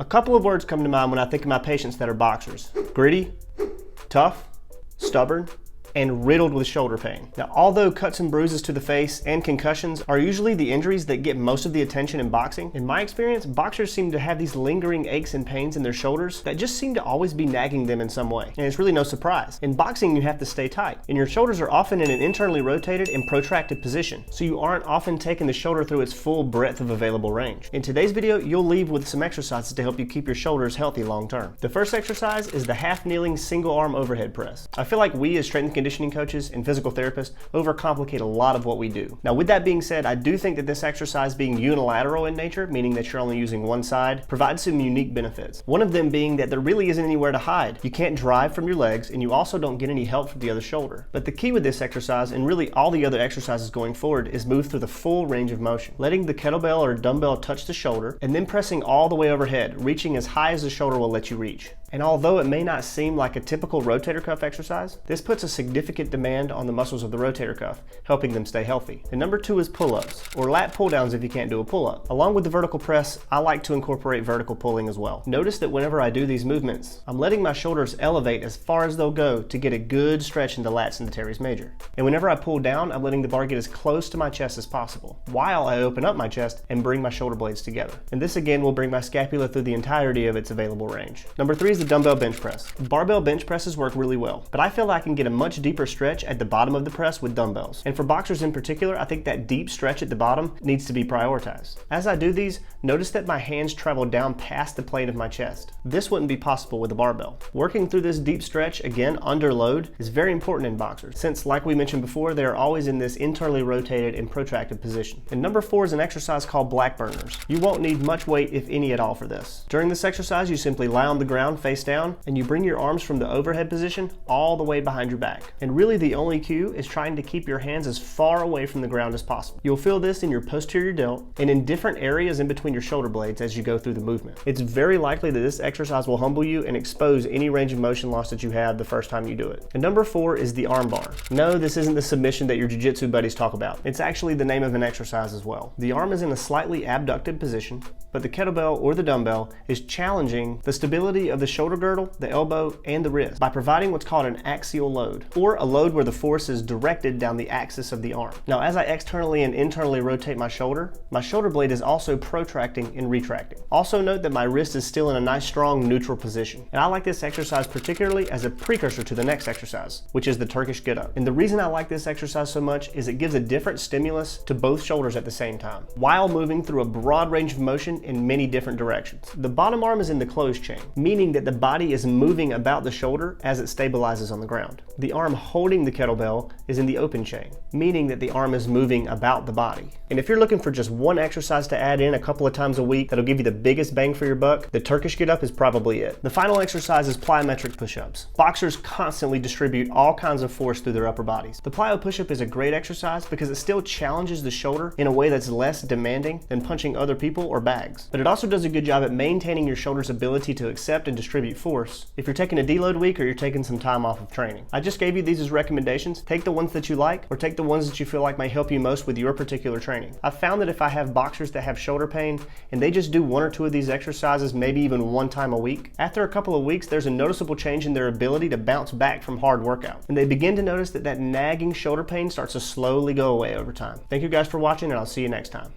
A couple of words come to mind when I think of my patients that are boxers: gritty, tough, stubborn, and riddled with shoulder pain. Now, although cuts and bruises to the face and concussions are usually the injuries that get most of the attention in boxing, in my experience, boxers seem to have these lingering aches and pains in their shoulders that just seem to always be nagging them in some way. And it's really no surprise. In boxing, you have to stay tight, and your shoulders are often in an internally rotated and protracted position, so you aren't often taking the shoulder through its full breadth of available range. In today's video, you'll leave with some exercises to help you keep your shoulders healthy long term. The first exercise is the half-kneeling single arm overhead press. I feel like we as strength and conditioning coaches and physical therapists overcomplicate a lot of what we do. Now, with that being said, I do think that this exercise, being unilateral in nature, meaning that you're only using one side, provides some unique benefits. One of them being that there really isn't anywhere to hide. You can't drive from your legs, and you also don't get any help from the other shoulder. But the key with this exercise, and really all the other exercises going forward, is move through the full range of motion, letting the kettlebell or dumbbell touch the shoulder, and then pressing all the way overhead, reaching as high as the shoulder will let you reach. And although it may not seem like a typical rotator cuff exercise, this puts a significant demand on the muscles of the rotator cuff, helping them stay healthy. And number 2 is pull-ups, or lat pull-downs if you can't do a pull-up. Along with the vertical press, I like to incorporate vertical pulling as well. Notice that whenever I do these movements, I'm letting my shoulders elevate as far as they'll go to get a good stretch in the lats and the teres major. And whenever I pull down, I'm letting the bar get as close to my chest as possible, while I open up my chest and bring my shoulder blades together. And this again will bring my scapula through the entirety of its available range. Number 3 is the dumbbell bench press. Barbell bench presses work really well, but I feel I can get a much deeper stretch at the bottom of the press with dumbbells. And for boxers in particular, I think that deep stretch at the bottom needs to be prioritized. As I do these, notice that my hands travel down past the plane of my chest. This wouldn't be possible with a barbell. Working through this deep stretch, again under load, is very important in boxers, since like we mentioned before, they are always in this internally rotated and protracted position. And number 4 is an exercise called black burners. You won't need much weight, if any at all, for this. During this exercise, you simply lie on the ground face down, and you bring your arms from the overhead position all the way behind your back. And really the only cue is trying to keep your hands as far away from the ground as possible. You'll feel this in your posterior delt and in different areas in between your shoulder blades as you go through the movement. It's very likely that this exercise will humble you and expose any range of motion loss that you have the first time you do it. And number 4 is the arm bar. No, this isn't the submission that your jiu-jitsu buddies talk about. It's actually the name of an exercise as well. The arm is in a slightly abducted position, but the kettlebell or the dumbbell is challenging the stability of the shoulder girdle, the elbow, and the wrist by providing what's called an axial load, or a load where the force is directed down the axis of the arm. Now, as I externally and internally rotate my shoulder blade is also protracting and retracting. Also note that my wrist is still in a nice strong neutral position. And I like this exercise particularly as a precursor to the next exercise, which is the Turkish Good Up. And the reason I like this exercise so much is it gives a different stimulus to both shoulders at the same time, while moving through a broad range of motion in many different directions. The bottom arm is in the closed chain, meaning that the body is moving about the shoulder as it stabilizes on the ground. The arm holding the kettlebell is in the open chain, meaning that the arm is moving about the body. And if you're looking for just one exercise to add in a couple of times a week that'll give you the biggest bang for your buck, the Turkish Good Up is probably it. The final exercise is plyometric push-ups. Boxers constantly distribute all kinds of force through their upper bodies. The plyo push-up is a great exercise because it still challenges the shoulder in a way that's less demanding than punching other people or bags. But it also does a good job at maintaining your shoulder's ability to accept and distribute force if you're taking a deload week or you're taking some time off of training. I just gave you these as recommendations. Take the ones that you like, or take the ones that you feel like may help you most with your particular training. I've found that if I have boxers that have shoulder pain and they just do 1 or 2 of these exercises, maybe even 1 time a week, after a couple of weeks, there's a noticeable change in their ability to bounce back from hard workout. And they begin to notice that nagging shoulder pain starts to slowly go away over time. Thank you guys for watching, and I'll see you next time.